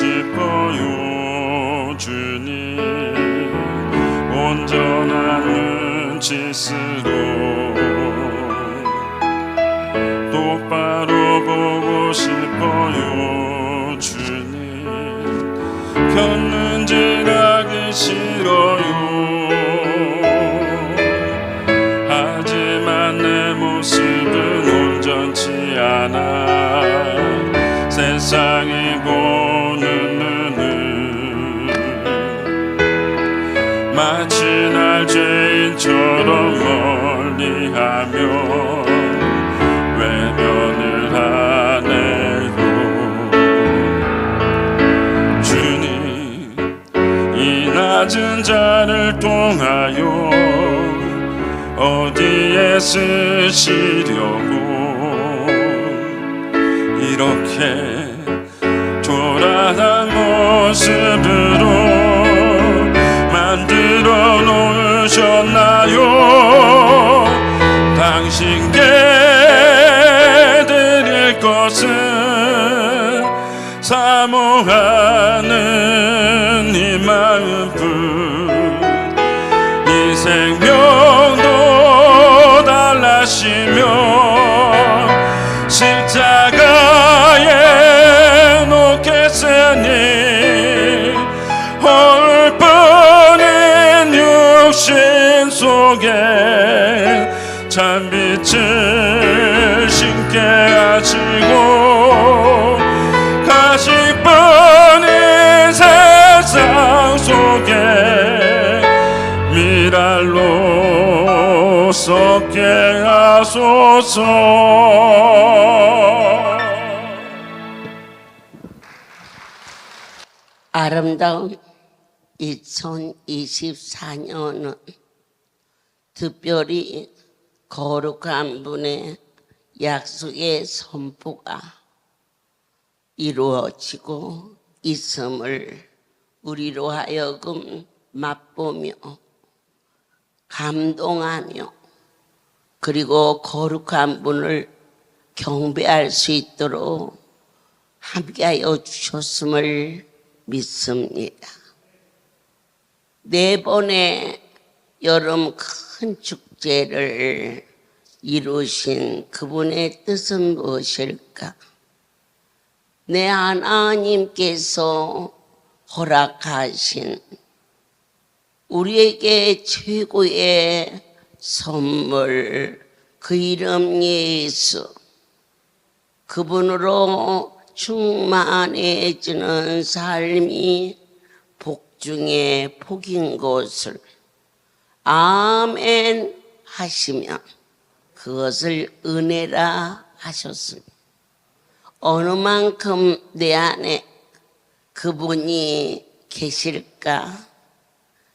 싶어요. 주님 온전한 눈짓으로 똑바로 보고 싶어요. 주님 견눈질하기 싫어요. 하지만 내 모습은 온전치 않아 세상이 보는 눈은 마치 날 죄인처럼 멀리하며 외면을 하네요. 주님 이 낮은 자를 통하여 어디에 쓰시려고 이렇게 초라한 모습으로 만들어 놓으셨나요? 당신께 드릴 것은 사모하는 이 마음뿐. 이 생명도 달라시며 십자가에 놓겠으니 홀뿐인 육신 속에 찬빛을 심게 하시고 가식뿐인 세상 속에 미랄로 썩게 하소서. 아름다운 2024년은 특별히 거룩한 분의 약속의 선포가 이루어지고 있음을 우리로 하여금 맛보며 감동하며 그리고 거룩한 분을 경배할 수 있도록 함께하여 주셨음을 믿습니다. 4번의 여름 큰 축제를 이루신 그분의 뜻은 무엇일까? 내 하나님께서 허락하신 우리에게 최고의 선물, 그 이름 예수, 그분으로 충만해지는 삶이 복 중에 복인 것을 아멘 하시며 그것을 은혜라 하셨습니다. 어느 만큼 내 안에 그분이 계실까?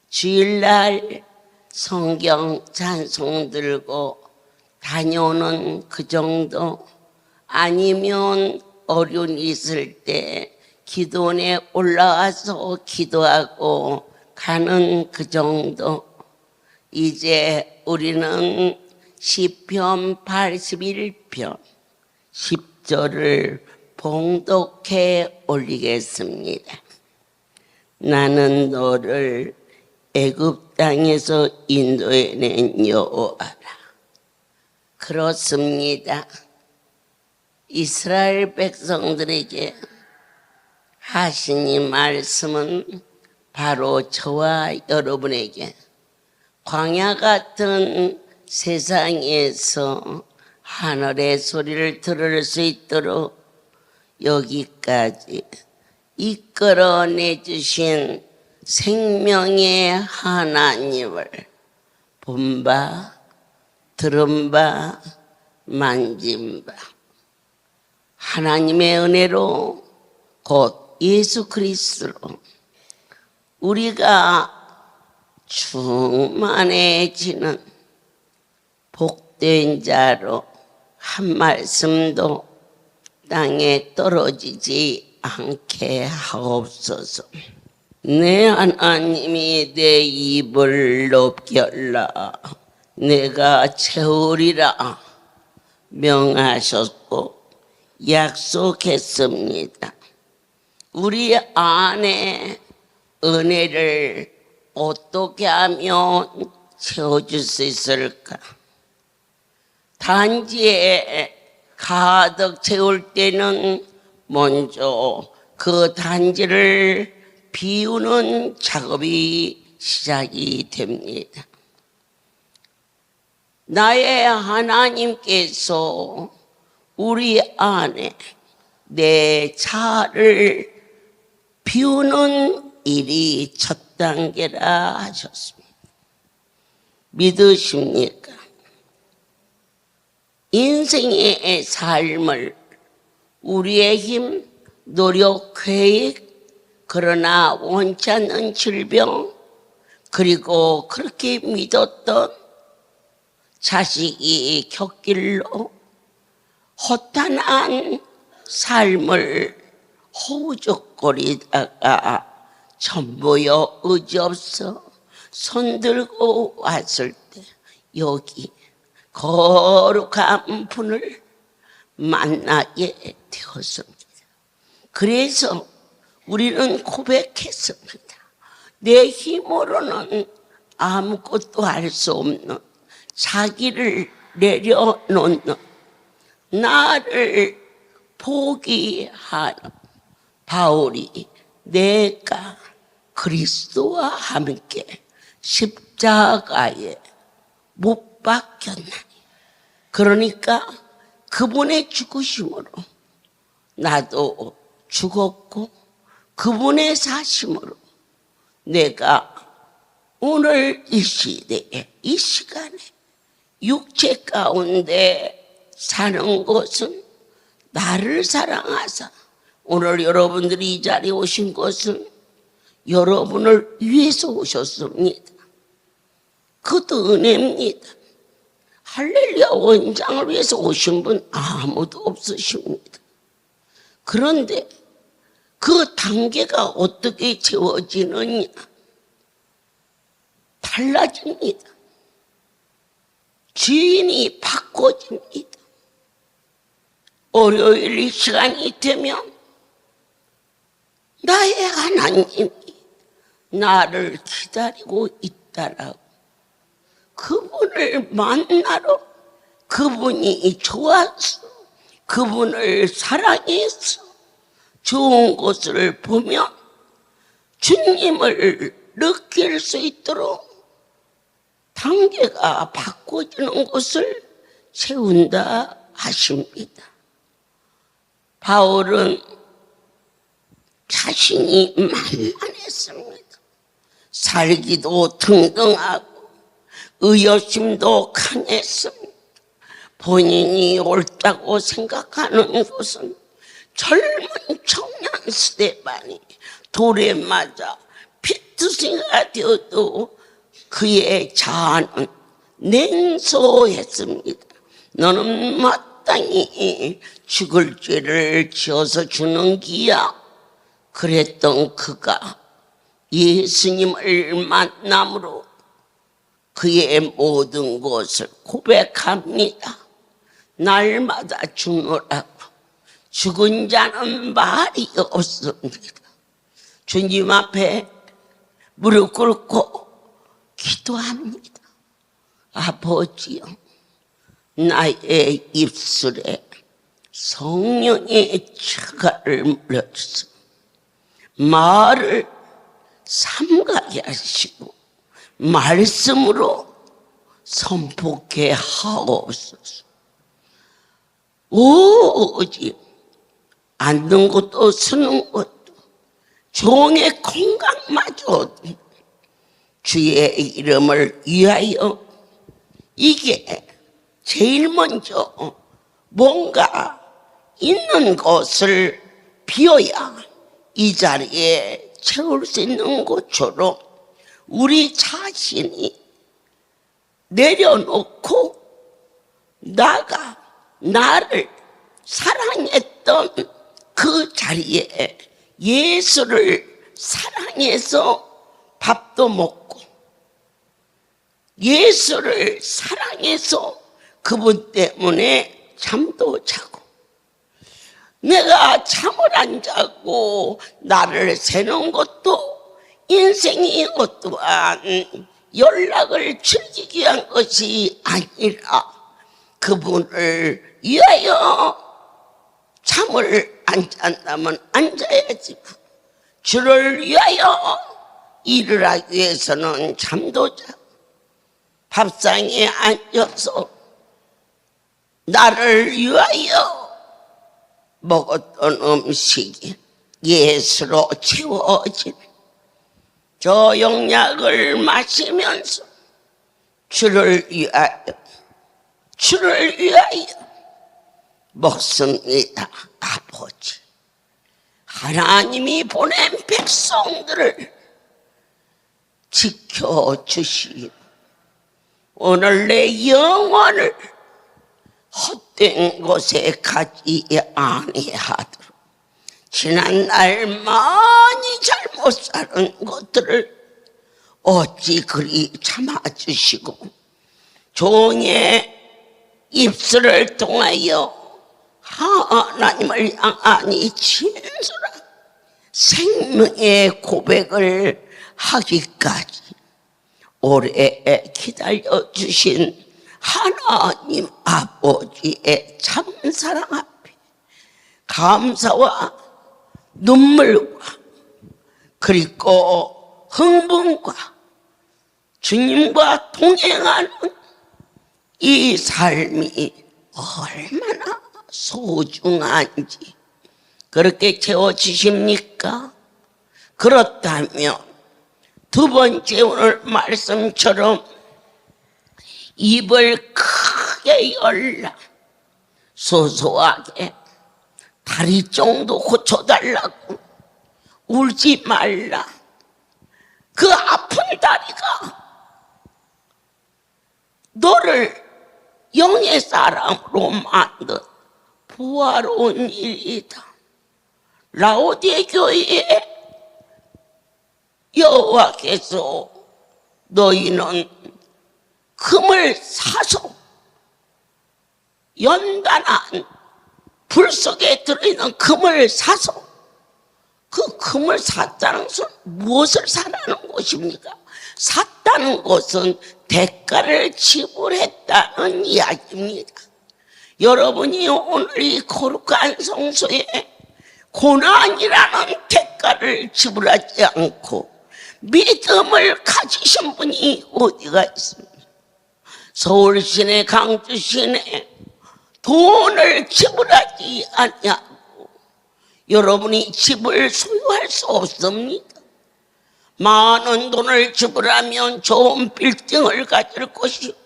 주일날 성경 찬송 들고 다녀오는 그 정도, 아니면 어려운 있을 때 기도원에 올라와서 기도하고 가는 그 정도. 이제 우리는 시편 81편 10절을 봉독해 올리겠습니다. 나는 너를 애굽 땅에서 인도해낸 여호와라. 그렇습니다. 이스라엘 백성들에게 하신 이 말씀은 바로 저와 여러분에게 광야 같은 세상에서 하늘의 소리를 들을 수 있도록 여기까지 이끌어내 주신 생명의 하나님을 본바, 들은바, 만진바 하나님의 은혜로 곧 예수 그리스도로 우리가 충만해지는 복된 자로 한 말씀도 땅에 떨어지지 않게 하옵소서. 내 하나님이 내 입을 높게 열라 내가 채우리라 명하셨고 약속했습니다. 우리 안에 은혜를 어떻게 하면 채워줄 수 있을까? 단지에 가득 채울 때는 먼저 그 단지를 비우는 작업이 시작이 됩니다. 나의 하나님께서 우리 안에 내 자아를 비우는 일이 첫 단계라 하셨습니다. 믿으십니까? 인생의 삶을 우리의 힘, 노력, 계획, 그러나 원치 않는 질병, 그리고 그렇게 믿었던 자식이 곁길로 허탄한 삶을 허우적거리다가 전부여 의지없어 손들고 왔을 때 여기 거룩한 분을 만나게 되었습니다. 그래서 우리는 고백했습니다. 내 힘으로는 아무것도 할 수 없는 자기를 내려놓는 나를 포기하는 바울이 내가 그리스도와 함께 십자가에 못 박혔나니, 그러니까 그분의 죽으심으로 나도 죽었고 그분의 사심으로 내가 오늘 이 시대에 이 시간에 육체 가운데 사는 것은 나를 사랑하사 오늘 여러분들이 이 자리에 오신 것은 여러분을 위해서 오셨습니다. 그것도 은혜입니다. 할렐루야 원장을 위해서 오신 분 아무도 없으십니다. 그런데 그 단계가 어떻게 채워지느냐? 달라집니다. 주인이 바꿔집니다. 월요일 이 시간이 되면 나의 하나님이 나를 기다리고 있다라고, 그분을 만나러, 그분이 좋아서, 그분을 사랑해서 좋은 것을 보면 주님을 느낄 수 있도록 단계가 바꿔지는 것을 채운다 하십니다. 바울은 자신이 만만했습니다. 살기도 등등하고 의욕심도 강했습니다. 본인이 옳다고 생각하는 것은 젊은 청년 스데반이 돌에 맞아 피투성이가 되어도 그의 자아는 냉소했습니다. 너는 마땅히 죽을 죄를 지어서 주는 기야. 그랬던 그가 예수님을 만남으로 그의 모든 것을 고백합니다. 날마다 죽노라고. 죽은 자는 말이 없습니다. 주님 앞에 무릎 꿇고 기도합니다. 아버지요, 나의 입술에 성령의 자가를 물려주소. 말을 삼가게 하시고 말씀으로 선포케 하옵소서. 오직 앉는 것도 서는 것도 종의 건강마저 주의 이름을 위하여, 이게 제일 먼저 뭔가 있는 것을 비워야 이 자리에 채울 수 있는 것처럼 우리 자신이 내려놓고 나를 사랑했던 그 자리에 예수를 사랑해서 밥도 먹고 예수를 사랑해서 그분 때문에 잠도 자고 내가 잠을 안 자고 나를 세는 것도 인생이 어떠한 연락을 즐기기 위한 것이 아니라 그분을 위하여 잠을 안 잔다면 안 자야지. 주를 위하여 일을 하기 위해서는 잠도 자. 밥상에 앉아서 나를 위하여 먹었던 음식이 예수로 채워진 저 영약을 마시면서 주를 위하여 먹습니다. 아버지, 하나님이 보낸 백성들을 지켜주시고 오늘 내 영혼을 헛된 곳에 가지 아니하도록 지난날 많이 잘못 사는 것들을 어찌 그리 참아주시고 종의 입술을 통하여 하나님을 향하니 진솔한 생명의 고백을 하기까지 오래 기다려주신 하나님 아버지의 참사랑 앞에 감사와 눈물과 그리고 흥분과 주님과 동행하는 이 삶이 얼마나 소중한지 그렇게 채워주십니까? 그렇다면 두 번째 오늘 말씀처럼 입을 크게 열라 소소하게 다리 정도 고쳐달라고 울지 말라. 그 아픈 다리가 너를 영의 사람으로 만든 부활온 일이다. 라오디에 교회에 여호와께서 너희는 금을 사서 연단한 불 속에 들어있는 금을 사서 그 금을 샀다는 것은 무엇을 사라는 것입니까? 샀다는 것은 대가를 지불했다는 이야기입니다. 여러분이 오늘 이 거룩한 성소에 고난이라는 대가를 지불하지 않고 믿음을 가지신 분이 어디가 있습니까? 서울 시내, 강주 시내 돈을 지불하지 아니하고 여러분이 집을 소유할 수 없습니다. 많은 돈을 지불하면 좋은 빌딩을 가질 것이고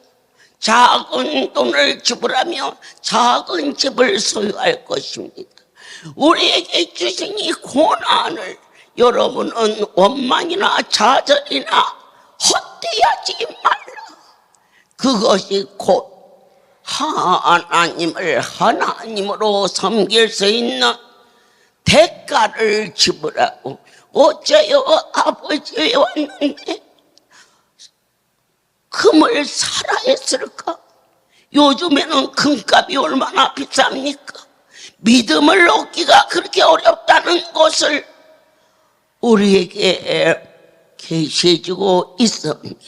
작은 돈을 지불하면 작은 집을 소유할 것입니다. 우리에게 주신 이 고난을 여러분은 원망이나 좌절이나 헛되하지 말라. 그것이 곧 하나님을 하나님으로 섬길 수 있는 대가를 지불하고 어째요 아버지에 왔는데 금을 사라 했을까? 요즘에는 금값이 얼마나 비쌉니까? 믿음을 얻기가 그렇게 어렵다는 것을 우리에게 계시해주고 있습니다.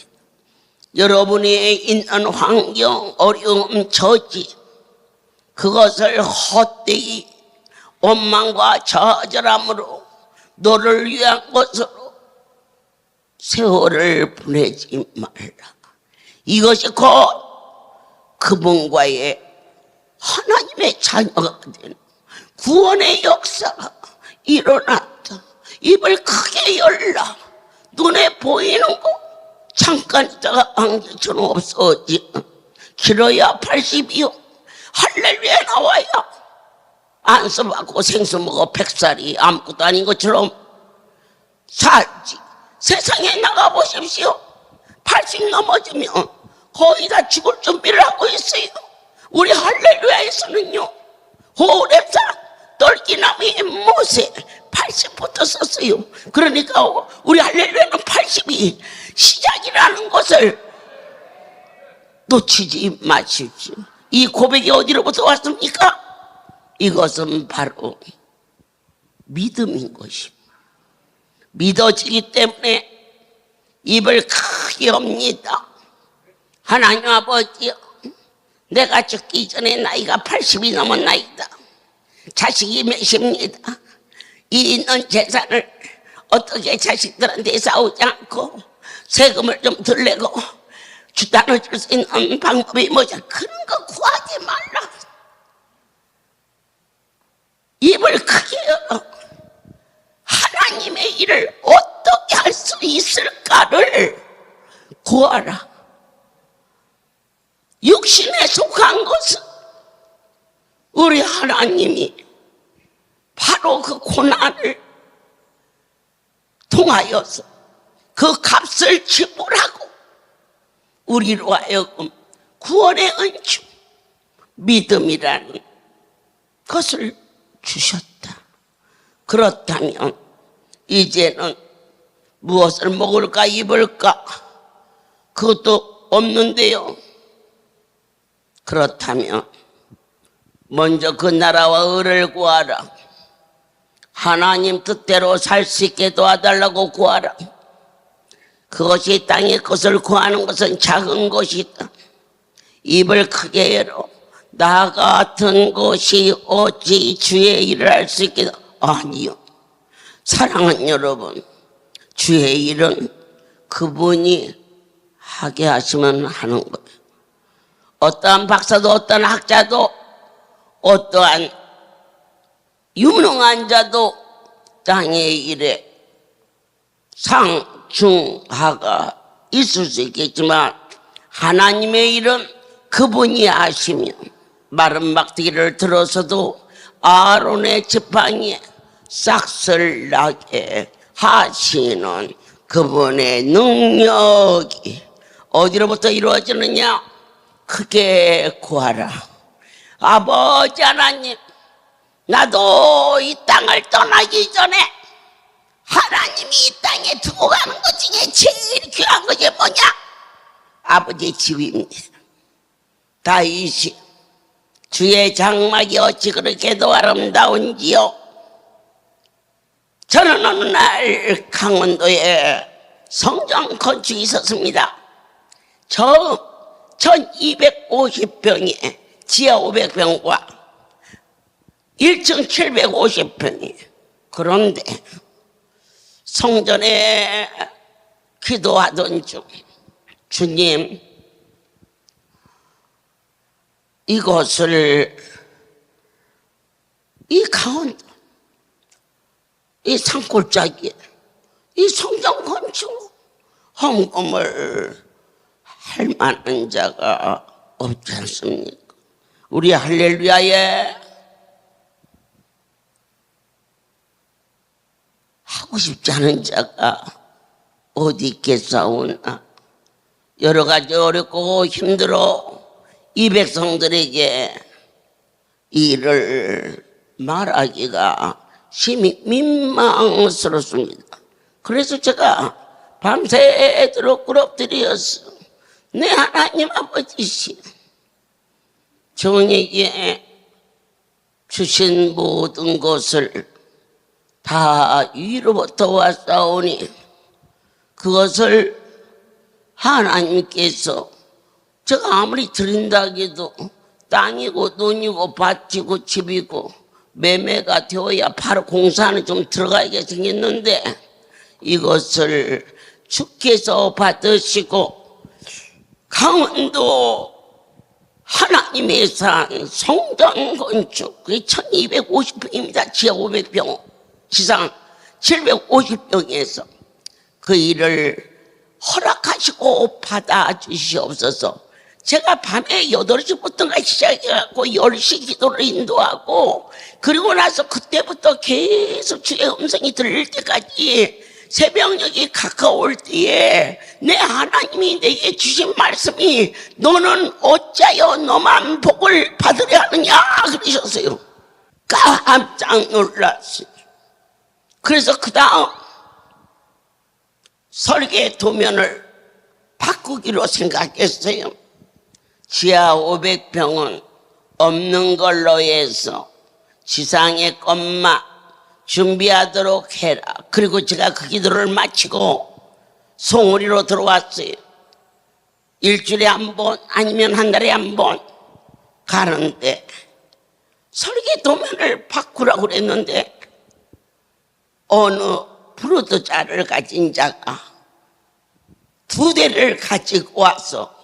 여러분이 있는 환경, 어려움, 저지 그것을 헛되이 원망과 좌절함으로 너를 위한 것으로 세월을 보내지 말라. 이것이 곧 그분과의 하나님의 자녀가 되는 구원의 역사가 일어났다. 입을 크게 열라. 눈에 보이는 거 잠깐 있다가 안개처럼 없어지. 길어야 80이요. 할렐루야 나와야 안수받고 생수 먹어 100살이 아무것도 아닌 것처럼 살지. 세상에 나가보십시오. 80 넘어지면 거의 다 죽을 준비를 하고 있어요. 우리 할렐루야에서는요 호렙산 떨기나무에 모세 80부터 썼어요. 그러니까 우리 할렐루야는 80이 시작이라는 것을 놓치지 마십시오. 이 고백이 어디로부터 왔습니까? 이것은 바로 믿음인 것입니다. 믿어지기 때문에 입을 크게 엽니다. 하나님 아버지여, 내가 죽기 전에 나이가 80이 넘은 나이다. 자식이 몇입니다. 이 있는 재산을 어떻게 자식들한테 싸우지 않고 세금을 좀 덜 내고 나눠줄 수 있는 방법이 뭐냐. 그런 거 구하지 말라. 입을 크게 열어 하나님의 일을 어떻게 할 수 있을까를 구하라. 육신에 속한 것은 우리 하나님이 바로 그 고난을 통하여서 그 값을 지불하고 우리로 하여금 구원의 은총, 믿음이라는 것을 주셨다. 그렇다면 이제는 무엇을 먹을까 입을까 그것도 없는데요. 그렇다면 먼저 그 나라와 의를 구하라. 하나님 뜻대로 살 수 있게 도와달라고 구하라. 그것이 땅의 것을 구하는 것은 작은 것이다. 입을 크게 열어 나 같은 것이 어찌 주의 일을 할 수 있겠다. 아니요. 사랑하는 여러분, 주의 일은 그분이 하게 하시면 하는 거예요. 어떠한 박사도 어떠한 학자도 어떠한 유능한 자도 땅의 일에 상중하가 있을 수 있겠지만 하나님의 일은 그분이 아시며 마른 막대기를 들어서도 아론의 지팡이에 싹을 나게 하시는 그분의 능력이 어디로부터 이루어지느냐? 크게 구하라. 아버지 하나님, 나도 이 땅을 떠나기 전에 하나님이 이 땅에 두고 가는 것 중에 제일 귀한 것이 뭐냐? 아버지의 집입니다. 다윗이 주의 장막이 어찌 그렇게도 아름다운지요. 저는 어느 날 강원도에 성전 건축이 있었습니다. 처음 1250평에 지하 500평과 1층 750평이. 그런데 성전에 기도하던 중 주님, 이것을 이 강원도 이 산골짜기에 이 성전 건축 헌금을 할 만한 자가 없지 않습니까? 우리 할렐루야에 하고 싶지 않은 자가 어디 있겠사오나. 여러 가지 어렵고 힘들어 이 백성들에게 일을 말하기가 심히 민망스럽습니다. 그래서 제가 밤새도록 꿇어뜨렸어. 내 하나님 아버지시 종에게 주신 모든 것을 다 위로부터 왔사오니 그것을 하나님께서 제가 아무리 드린다 해도 땅이고 논이고 밭이고 집이고 매매가 되어야 바로 공사는 좀 들어가게 생겼는데 이것을 주께서 받으시고 강원도 하나님의 산 성전 건축 그게 1250평입니다. 지하 500평 지상 750평에서 그 일을 허락하시고 받아주시옵소서. 제가 밤에 8시부터가 시작해갖고 10시 기도를 인도하고 그리고 나서 그때부터 계속 주의 음성이 들릴 때까지 새벽녘이 가까울 때에 내 하나님이 내게 주신 말씀이 너는 어찌하여 너만 복을 받으려 하느냐 그러셨어요. 깜짝 놀랐어요. 그래서 그 다음 설계 도면을 바꾸기로 생각했어요. 지하 500평은 없는 걸로 해서 지상의 것만 준비하도록 해라. 그리고 제가 그 기도를 마치고 송우리로 들어왔어요. 일주일에 한 번 아니면 한 달에 한 번 가는데 설계 도면을 바꾸라고 그랬는데 어느 브로드자를 가진 자가 2대를 가지고 와서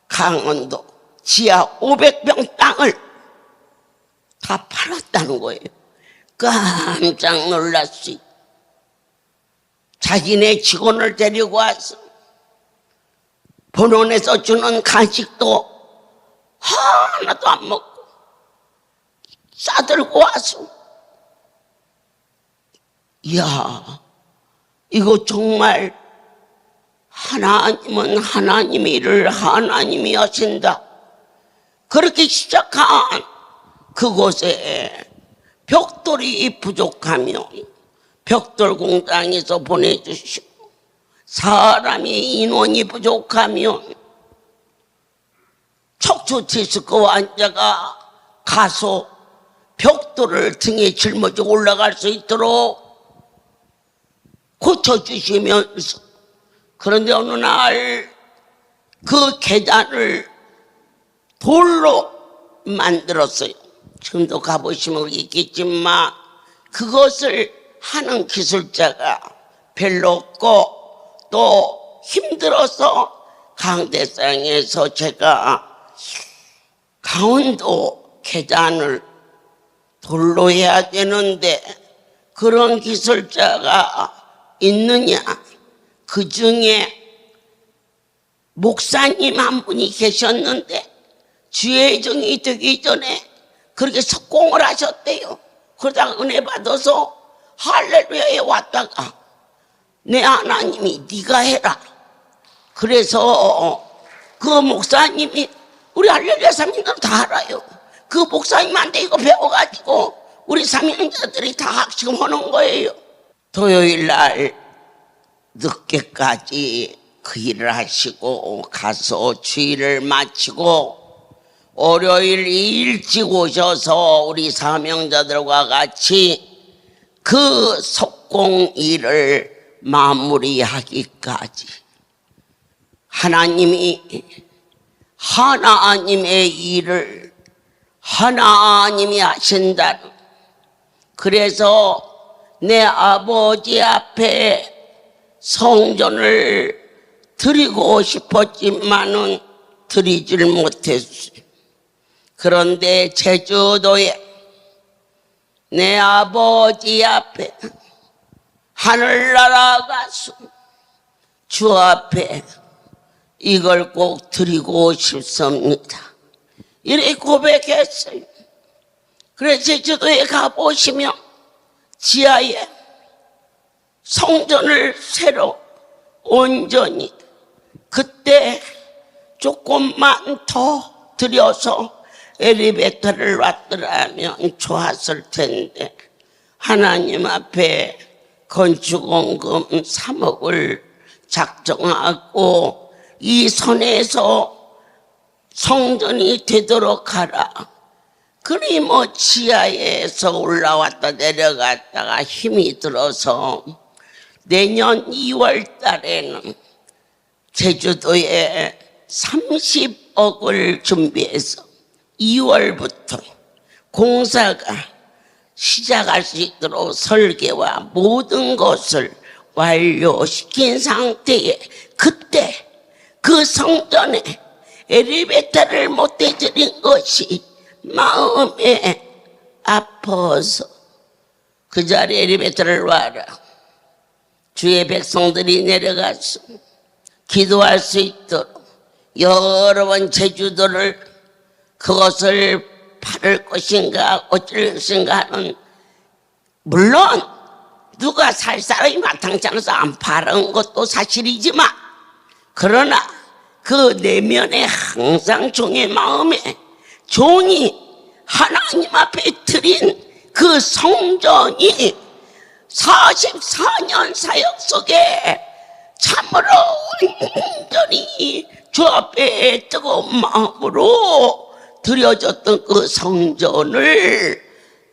강원도 지하 500평 땅을 다 팔았다는 거예요. 깜짝 놀랐어요. 자기네 직원을 데리고 와서 본원에서 주는 간식도 하나도 안 먹고 싸들고 와서, 이야, 이거 정말 하나님은 하나님의 일을 하나님이 하신다. 그렇게 시작한 그곳에 벽돌이 부족하면 벽돌 공장에서 보내주시고, 사람이 인원이 부족하면 척추 디스크 환자가 가서 벽돌을 등에 짊어지고 올라갈 수 있도록 고쳐주시면서, 그런데 어느 날 그 계단을 돌로 만들었어요. 지금도 가보시면 있겠지만 그것을 하는 기술자가 별로 없고 또 힘들어서 강대상에서 제가 강원도 계단을 돌로 해야 되는데 그런 기술자가 있느냐? 그 중에 목사님 한 분이 계셨는데 주회정이 되기 전에 그렇게 석공을 하셨대요. 그러다가 은혜 받아서 할렐루야에 왔다가 내 하나님이 네가 해라. 그래서 그 목사님이, 우리 할렐루야 사명자들 다 알아요. 그 목사님한테 이거 배워가지고 우리 사명자들이 다 지금 하는 거예요. 토요일 날 늦게까지 그 일을 하시고 가서 주일을 마치고 월요일 일찍 오셔서 우리 사명자들과 같이 그 석공 일을 마무리하기까지 하나님의 일을 하나님이 하신다는, 그래서 내 아버지 앞에 성전을 드리고 싶었지만은 드리질 못했어요. 그런데 제주도에 내 아버지 앞에 하늘나라 가서 주 앞에 이걸 꼭 드리고 싶습니다. 이렇게 고백했어요. 그래서 제주도에 가보시면 지하에 성전을 새로 온전히, 그때 조금만 더 들여서 엘리베이터를 놨더라면 좋았을 텐데 하나님 앞에 건축원금 3억을 작정하고 이 선에서 성전이 되도록 하라. 그리 뭐 지하에서 올라왔다 내려갔다가 힘이 들어서 내년 2월 달에는 제주도에 30억을 준비해서 2월부터 공사가 시작할 수 있도록 설계와 모든 것을 완료시킨 상태에 그때 그 성전에 엘리베이터를 못 대드린 것이 마음에 아파서 그 자리에 엘리베이터를 놔라. 주의 백성들이 내려가서 기도할 수 있도록 여러 번 제주도를 그것을 팔을 것인가 어쩔 것인가 하는, 물론 누가 살 사람이 마땅치 않아서 안 파는 것도 사실이지만, 그러나 그 내면에 항상 종의 마음에 종이 하나님 앞에 드린 그 성전이 44년 사역 속에 참으로 온전히 주 앞에 뜨거운 마음으로 드려졌던 그 성전을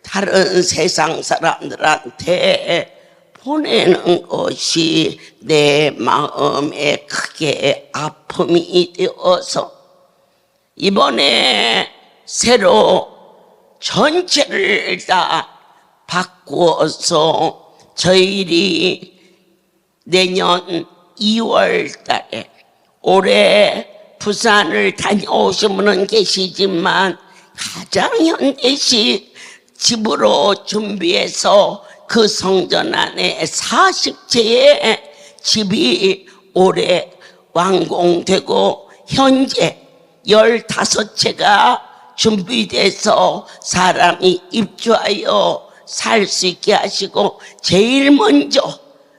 다른 세상 사람들한테 보내는 것이 내 마음에 크게 아픔이 되어서 이번에 새로 전체를 다 바꾸어서 저희들이 내년 2월 달에 올해 부산을 다녀오신 분은 계시지만 가장 현대식 집으로 준비해서 그 성전 안에 40채의 집이 올해 완공되고 현재 15채가 준비돼서 사람이 입주하여 살 수 있게 하시고 제일 먼저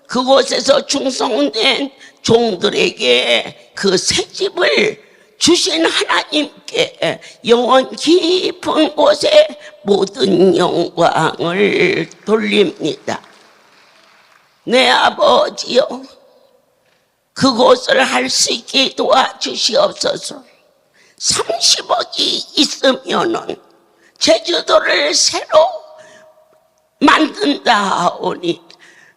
그곳에서 충성된 종들에게 그 새 집을 주신 하나님께 영원 깊은 곳에 모든 영광을 돌립니다. 내 아버지여, 그곳을 할 수 있게 도와주시옵소서. 30억이 있으면은 제주도를 새로 만든다 하오니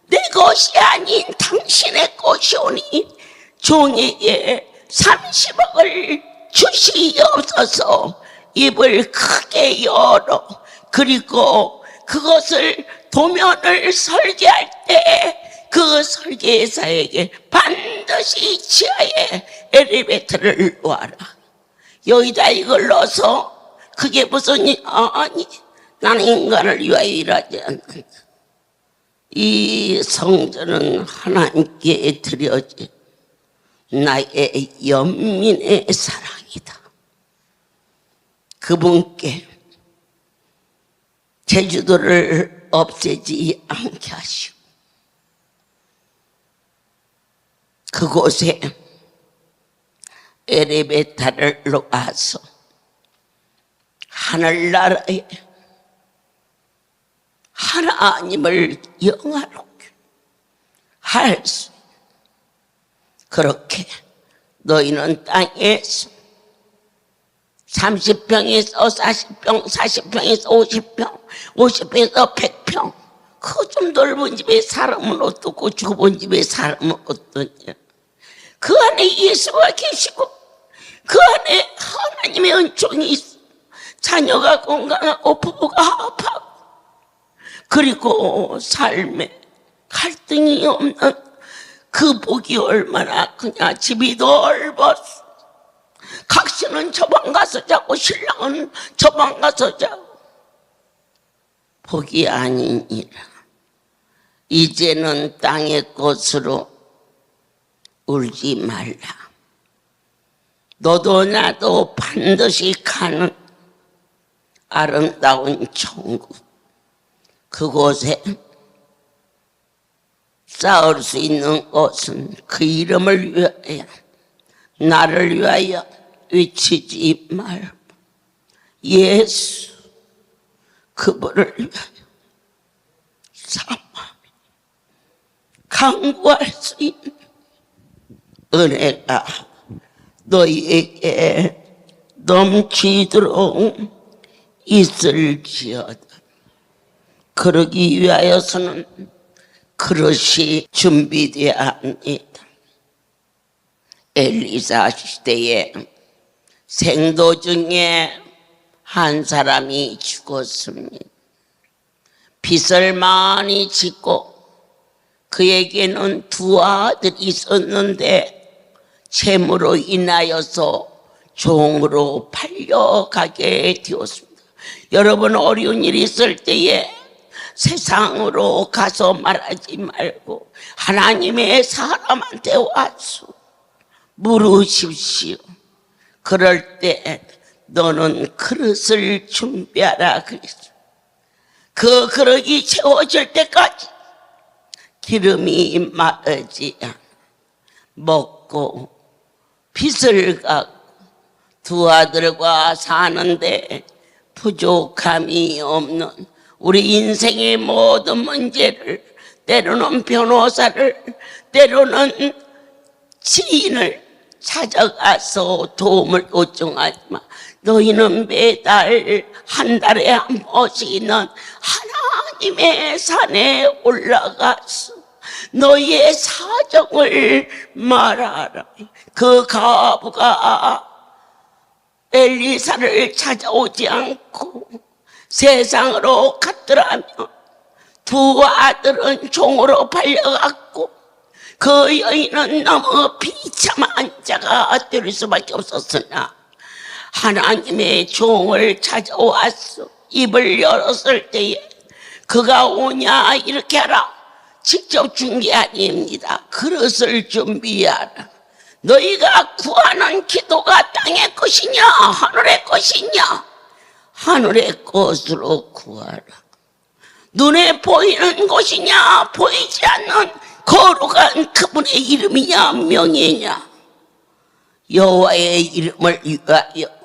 내 것이 아닌 당신의 것이오니 종에게 30억을 주시옵소서. 입을 크게 열어 그리고 그것을 도면을 설계할 때 그 설계사에게 반드시 지하에 엘리베이터를 놓아라. 여기다 이걸 넣어서 그게 무슨 아니 나는 인간을 위하여 일하지 않는다. 이 성전은 하나님께 드려진 나의 연민의 사랑이다. 그분께 제주도를 없애지 않게 하시고 그곳에 엘리베이터를 놓아서 하늘나라에 하나님을 영화롭게 할 수 그렇게 너희는 땅에서 30평에서 40평, 40평에서 50평, 50평에서 100평 그 좀 넓은 집에 사람은 어떻고 좁은 집에 사람은 어떠냐. 그 안에 예수가 계시고 그 안에 하나님의 은총이 있어. 자녀가 건강하고 부부가 아파하고 그리고 삶에 갈등이 없는 그 복이 얼마나 크냐. 집이 넓었어. 각신은 저 방 가서 자고 신랑은 저 방 가서 자고. 복이 아니니라. 이제는 땅의 것으로 울지 말라. 너도 나도 반드시 가는 아름다운 천국, 그곳에 싸울 수 있는 것은 그 이름을 위하여, 나를 위하여 외치지 말고 예수 그분을 위하여 사망 강구할 수 있는 은혜가 너희에게 넘치도록 있을지어다. 그러기 위하여서는 그릇이 준비되어야 합니다. 엘리사 시대에 생도 중에 한 사람이 죽었습니다. 빚을 많이 짓고 그에게는 두 아들이 있었는데 채무로 인하여서 종으로 팔려가게 되었습니다. 여러분, 어려운 일이 있을 때에 세상으로 가서 말하지 말고 하나님의 사람한테 와서 물으십시오. 그럴 때 너는 그릇을 준비하라 그랬어요. 그 그릇이 채워질 때까지 기름이 마르지 않아 먹고 빚을 갖고 두 아들과 사는데 부족함이 없는 우리 인생의 모든 문제를, 때로는 변호사를, 때로는 지인을 찾아가서 도움을 요청하지만 너희는 매달 한 달에 한 번씩은 하나님의 산에 올라가서 너희의 사정을 말하라. 그 과부가 엘리사를 찾아오지 않고 세상으로 갔더라면 두 아들은 종으로 팔려갔고 그 여인은 너무 비참한 자가 될 수밖에 없었으나 하나님의 종을 찾아왔어. 입을 열었을 때에 그가 오냐 이렇게 하라. 직접 준 게 아닙니다. 그릇을 준비하라. 너희가 구하는 기도가 땅의 것이냐 하늘의 것이냐? 하늘의 것으로 구하라. 눈에 보이는 것이냐 보이지 않는 거룩한 그분의 이름이냐 명예냐? 여호와의 이름을 위하여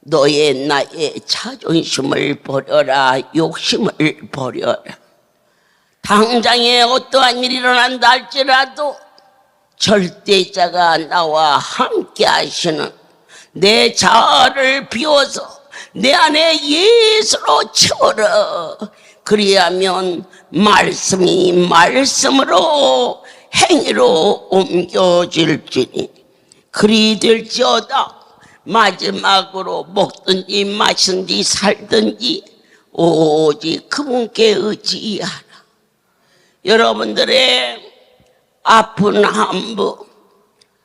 너의 나의 자존심을 버려라. 욕심을 버려라. 당장에 어떠한 일이 일어난다 할지라도 절대자가 나와 함께 하시는 내 자아를 비워서 내 안에 예수로 채워라. 그리하면 말씀이 말씀으로 행위로 옮겨질지니 그리 될지어다. 마지막으로 먹든지 마시든지 살든지 오직 그분께 의지하라. 여러분들의 아픈 한부,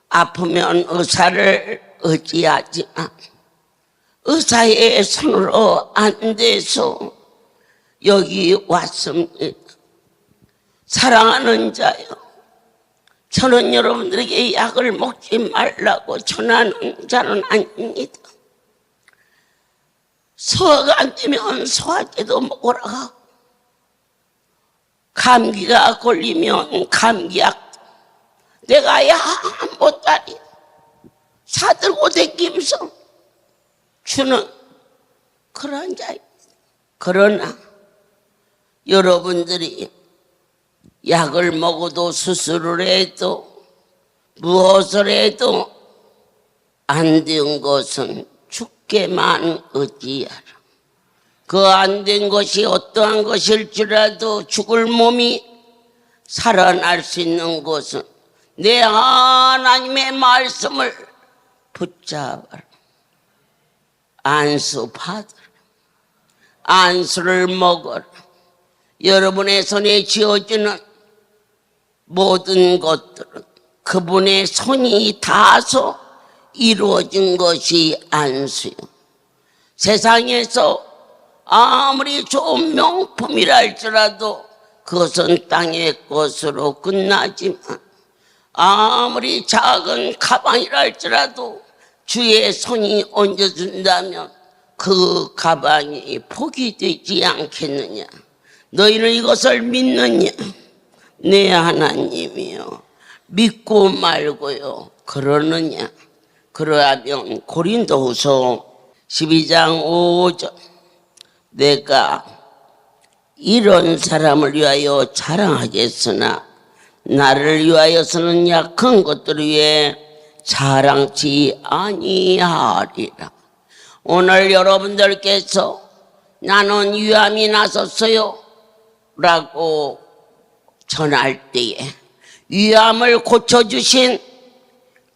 아프면 의사를 의지하지만 의사의 손으로 안 돼서 여기 왔습니다. 사랑하는 자요, 저는 여러분들에게 약을 먹지 말라고 전하는 자는 아닙니다. 소화가 안 되면 소화제도 먹으라 하고, 감기가 걸리면 감기약, 내가 약 한 보따리 사들고 다니면서 주는 그런 자입니다. 그러나 여러분들이 약을 먹어도 수술을 해도 무엇을 해도 안 된 것은 주께만 의지하라. 그 안 된 것이 어떠한 것일지라도 죽을 몸이 살아날 수 있는 것은 내 하나님의 말씀을 붙잡아라. 안수 받아라. 안수를 먹어라. 여러분의 손에 쥐어주는 모든 것들은 그분의 손이 닿아서 이루어진 것이 안수요. 세상에서 아무리 좋은 명품이라 할지라도 그것은 땅의 것으로 끝나지만, 아무리 작은 가방이라 할지라도 주의 손이 얹어준다면 그 가방이 포기되지 않겠느냐? 너희는 이것을 믿느냐? 내 하나님이요, 믿고 말고요 그러느냐? 그러하면 고린도후서 12장 5절, 내가 이런 사람을 위하여 자랑하겠으나 나를 위하여서는 약한 것들을 위해 자랑치 아니하리라. 오늘 여러분들께서 나는 위암이 났었어요 라고 전할 때에 위암을 고쳐주신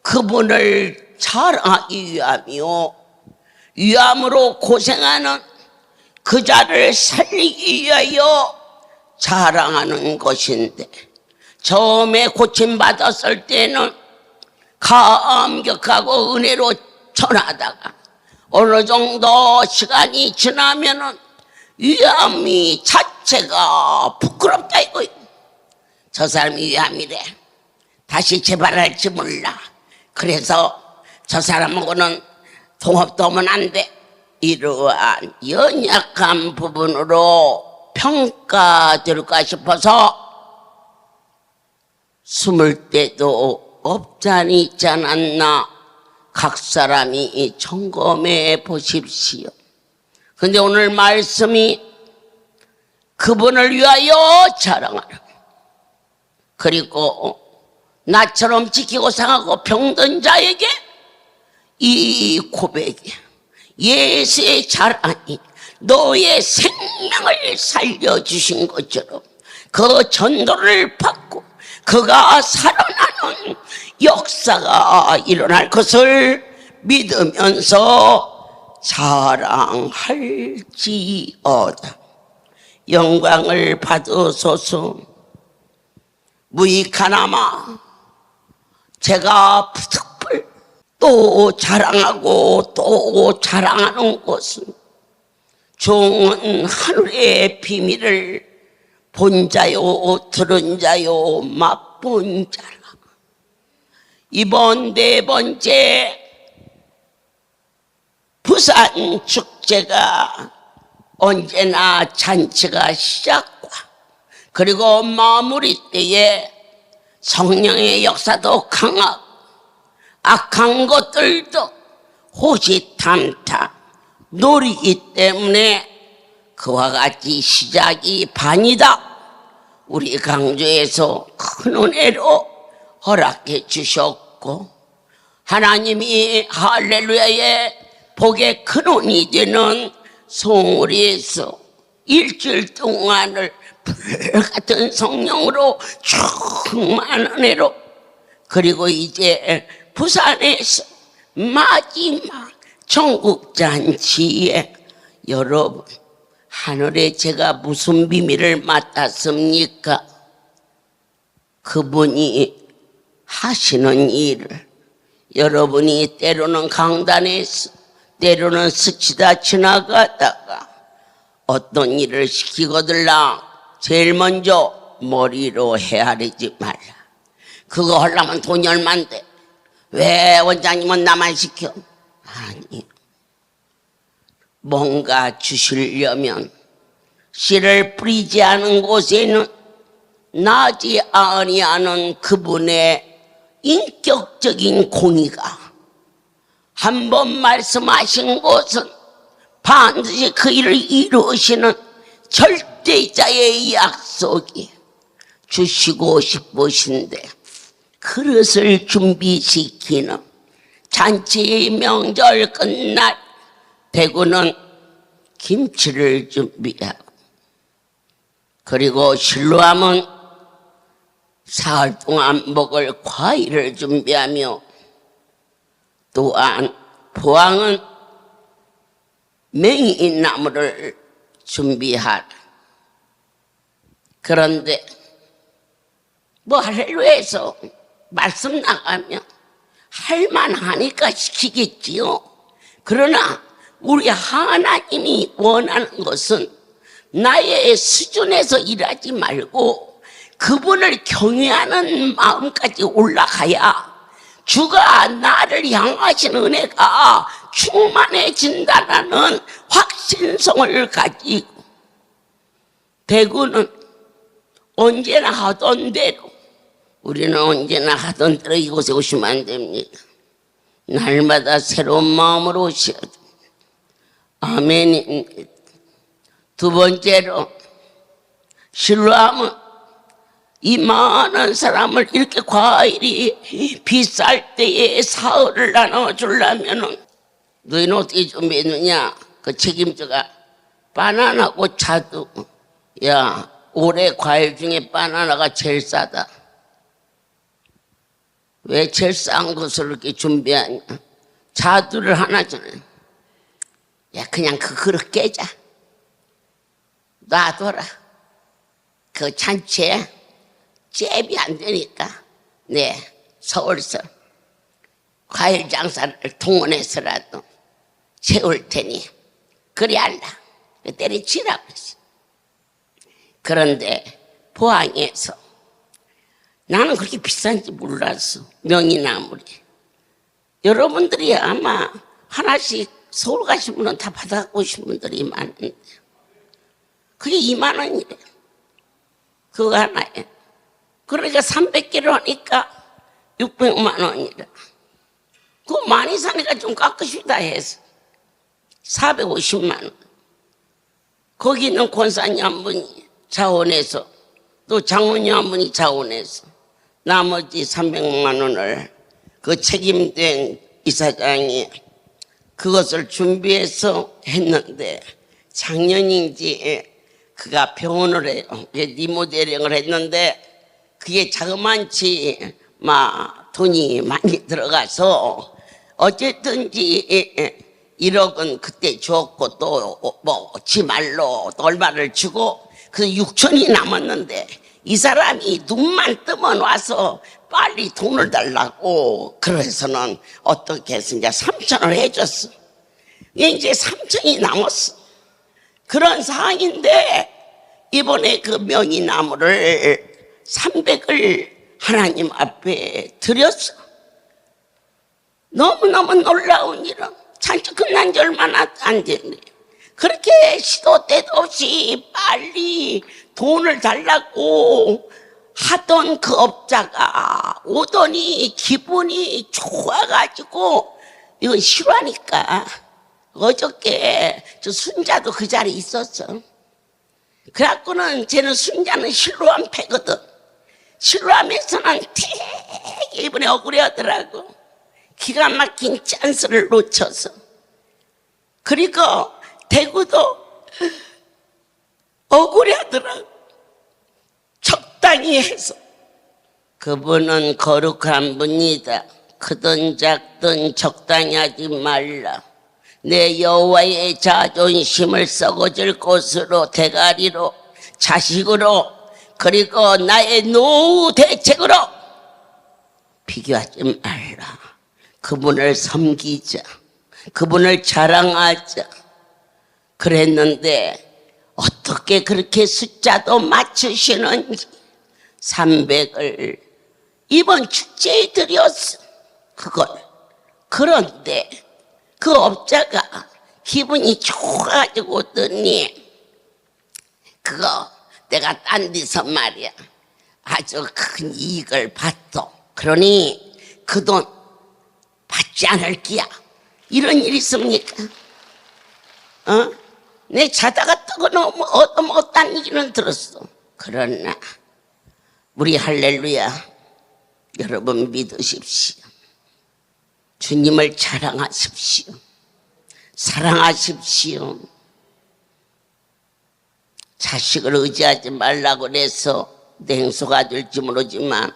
그분을 자랑하기 위함이요, 위암으로 고생하는 그 자를 살리기 위하여 자랑하는 것인데, 처음에 고침받았을 때는 감격하고 은혜로 전하다가 어느 정도 시간이 지나면은 위암이 자체가 부끄럽다 이거예요. 저 사람이 위암이래, 다시 재발할지 몰라, 그래서 저 사람하고는 동업도 하면 안 돼. 이러한 연약한 부분으로 평가될까 싶어서 숨을 때도 없잖이 있지 않았나? 각 사람이 점검해 보십시오. 근데 오늘 말씀이 그분을 위하여 자랑하라. 그리고 나처럼 지키고 상하고 병든 자에게 이 고백이, 예수의 자랑이 너의 생명을 살려주신 것처럼 그 전도를 받고 그가 살아나는 역사가 일어날 것을 믿으면서 자랑할지어다. 영광을 받으소서. 무익하나마 제가 부득불 또 자랑하고 또 자랑하는 것은 종은 하늘의 비밀을 본 자요 들은 자요 맛본 자라. 이번 네 번째 부산 축제가 언제나 잔치가 시작과 그리고 마무리 때에 성령의 역사도 강하고 악한 것들도 호시탐탐 노리기 때문에 그와 같이 시작이 반이다. 우리 강조에서 큰 은혜로 허락해 주셨고 하나님이 할렐루야의 복의 근원이 되는 송우리에서 일주일 동안을 불같은 성령으로 충만한 은혜로 그리고 이제 부산에서 마지막 전국잔치에 여러분 하늘에 제가 무슨 비밀을 맡았습니까? 그분이 하시는 일을 여러분이 때로는 강단에서 때로는 스치다 지나가다가 어떤 일을 시키거들라 제일 먼저 머리로 헤아리지 말라. 그거 하려면 돈이 얼만데 왜 원장님은 나만 시켜? 아니, 뭔가 주시려면 씨를 뿌리지 않은 곳에는 나지 아니하는 그분의 인격적인 공의가 한 번 말씀하신 것은 반드시 그 일을 이루시는 절대자의 약속이 주시고 싶으신데 그릇을 준비시키는 잔치 명절 끝날 대구는 김치를 준비하고 그리고 실로암은 사흘 동안 먹을 과일을 준비하며 또한 포항은 맹이나무를 준비하라. 그런데 뭐 할렐루야에서 말씀 나가면 할만하니까 시키겠지요. 그러나 우리 하나님이 원하는 것은 나의 수준에서 일하지 말고 그분을 경외하는 마음까지 올라가야 주가 나를 향하신 은혜가 충만해진다는 확신성을 가지고 대구는 언제나 하던 대로 우리는 언제나 하던 대로 이곳에 오시면 안 됩니다. 날마다 새로운 마음으로 오셔야 됩니다. 아멘입니다. 두 번째로 실로암은 이 많은 사람을 이렇게 과일이 비쌀 때에 사흘을 나눠주려면 너희는 어떻게 준비했느냐? 그 책임자가 바나나고 자두. 야, 올해 과일 중에 바나나가 제일 싸다. 왜 제일 싼 것을 이렇게 준비하냐? 자두를 하나 주네. 야, 그냥 그 그릇 깨자. 놔둬라. 그 잔치에 잽이 안 되니까 네 서울서 과일 장사를 동원해서라도 채울 테니 그리 할라. 때려치라고 했어. 그런데 포항에서 나는 그렇게 비싼지 몰랐어. 명이나물이. 여러분들이 아마 하나씩 서울 가신 분은 다 받아가고 오신 분들이 많은데 그게 2만 원이래. 그거 하나에. 그러니까 300개를 하니까 600만 원이라. 그거 많이 사니까 좀 깎으시다 해서 450만 원. 거기 있는 권사님 한 분이 자원해서 또 장모님 한 분이 자원해서 나머지 300만 원을 그 책임된 이사장이 그것을 준비해서 했는데 작년인지 그가 병원을 해요. 리모델링을 했는데 그게 자그만치 막 돈이 많이 들어가서 어쨌든지 1억은 그때 줬고 또 뭐 지말로 또 얼마를 주고 그 6천이 남았는데 이 사람이 눈만 뜨면 와서 빨리 돈을 달라고 그래서는 어떻게 해서 이제 3천을 해줬어. 이제 3천이 남았어. 그런 상황인데 이번에 그 명이나무를 300을 하나님 앞에 드렸어. 너무너무 놀라운 일은 잔치 끝난 지 얼마나 안 됐네. 그렇게 시도 때도 없이 빨리 돈을 달라고 하던 그 업자가 오더니 기분이 좋아가지고 이건 싫어하니까 어저께 저 순자도 그 자리에 있었어. 그래갖고는 쟤는 순자는 실로암 패거든. 실로암에서는 되게 이번에 억울해하더라고. 기가 막힌 찬스를 놓쳐서. 그리고 대구도 억울해하더라고. 적당히 해서. 그분은 거룩한 분이다. 크든 작든 적당히 하지 말라. 내 여호와의 자존심을 썩어질 것으로 대가리로 자식으로 그리고 나의 노후 대책으로 비교하지 말라. 그분을 섬기자. 그분을 자랑하자. 그랬는데 어떻게 그렇게 숫자도 맞추시는지 300을 이번 축제에 드렸어. 그걸. 그런데 그 업자가 기분이 좋아가지고 오더니 그거 내가 딴 데서 말이야 아주 큰 이익을 봤어. 그러니 그 돈 받지 않을 기야. 이런 일 있습니까? 내 자다가 뜨거나 얻어먹었다는 얘기는 들었어. 그러나 우리 할렐루야 여러분 믿으십시오. 주님을 자랑하십시오. 사랑하십시오. 자식을 의지하지 말라고 그래서 냉소가 될지 모르지만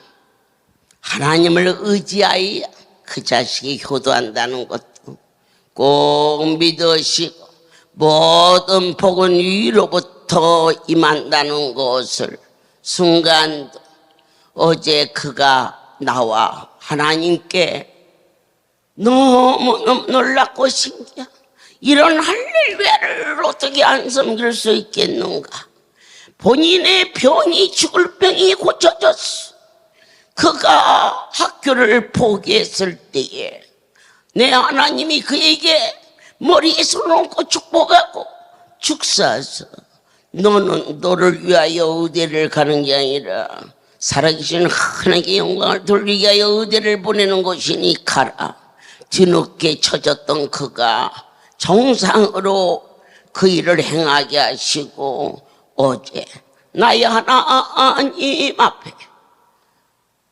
하나님을 의지하여 그 자식이 효도한다는 것도 꼭 믿으시고 모든 복은 위로부터 임한다는 것을 순간도 어제 그가 나와 하나님께 너무너무 놀랍고 신기해. 이런 할렐루야를 어떻게 안 섬길 수 있겠는가. 본인의 병이 죽을 병이 고쳐졌어. 그가 학교를 포기했을 때에 내 하나님이 그에게 머리에 손을 얹고 축복하고 축사해서 너는 너를 위하여 의대를 가는 게 아니라 살아계신 하나님께 영광을 돌리게 하여 의대를 보내는 것이니 가라. 뒤늦게 쳐졌던 그가 정상으로 그 일을 행하게 하시고 어제 나의 하나님 앞에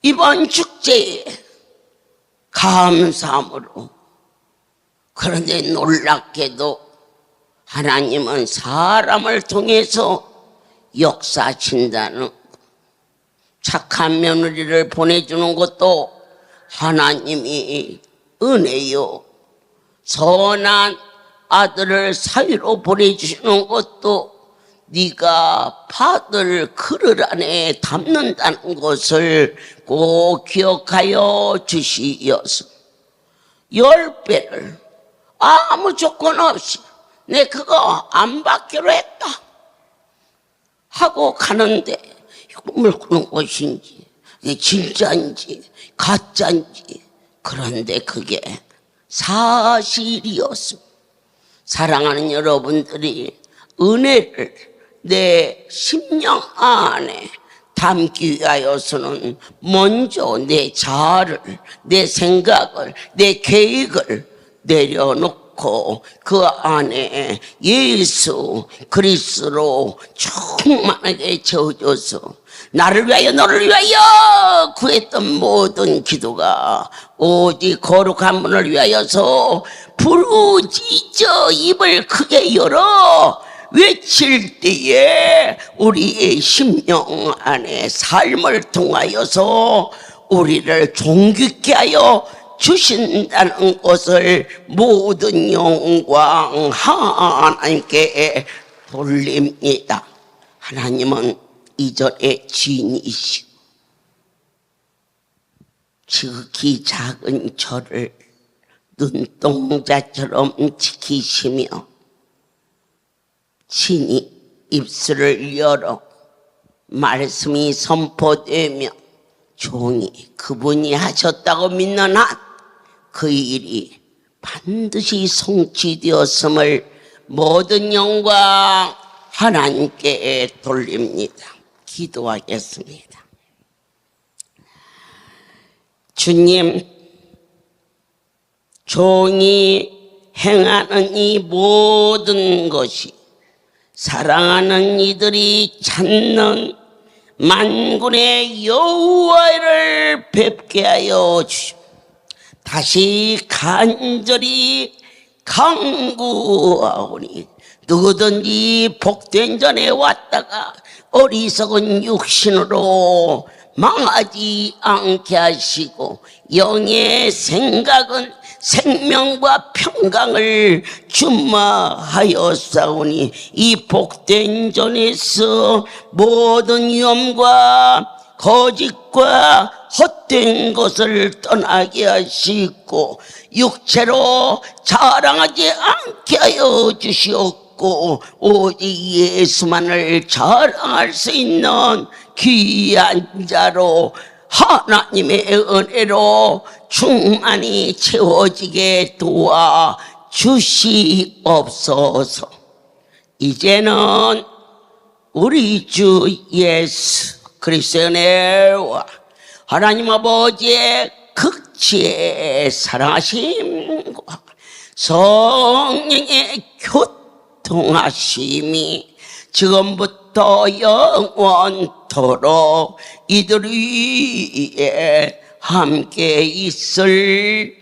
이번 축제에 감사함으로 그런데 놀랍게도 하나님은 사람을 통해서 역사하신다는 착한 며느리를 보내주는 것도 하나님이 은혜요. 선한 아들을 사위로 보내주시는 것도 네가 받을 그릇 안에 담는다는 것을 꼭 기억하여 주시어서 10배를 아무 조건 없이 내 그거 안 받기로 했다 하고 가는데 꿈을 꾸는 것인지 이게 진짜인지 가짜인지 그런데 그게 사실이었습니다. 사랑하는 여러분들이 은혜를 내 심령 안에 담기 위하여서는 먼저 내 자아를, 내 생각을, 내 계획을 내려놓고 그 안에 예수 그리스도로 충만하게 채워줘서 나를 위하여 너를 위하여 구했던 모든 기도가 오직 거룩한 분을 위하여서 부르짖어 입을 크게 열어 외칠 때에 우리의 심령 안에 삶을 통하여서 우리를 존귀케 하여 주신다는 것을 모든 영광 하나님께 돌립니다. 하나님은 이전에 지인이시고 지극히 작은 저를 눈동자처럼 지키시며 친히 입술을 열어 말씀이 선포되며 종이 그분이 하셨다고 믿는 한 그 일이 반드시 성취되었음을 모든 영광 하나님께 돌립니다. 기도하겠습니다. 주님, 종이 행하는 이 모든 것이 사랑하는 이들이 찾는 만군의 여호와를 뵙게 하여 주시옵소서. 다시 간절히 강구하오니 누구든지 복된 전에 왔다가 어리석은 육신으로 망하지 않게 하시고 영의 생각은 생명과 평강을 준마하였사오니 이 복된 전에서 모든 위험과 거짓과 헛된 것을 떠나게 하시고 육체로 자랑하지 않게 하여 주시옵고 오직 예수만을 자랑할 수 있는 귀한 자로 하나님의 은혜로 충만히 채워지게 도와 주시옵소서. 이제는 우리 주 예수 그리스도의 은혜와 하나님 아버지의 극치의 사랑하심과 성령의 교통하심이 지금부터 영원토록 이들 위에 함께 있을지어다.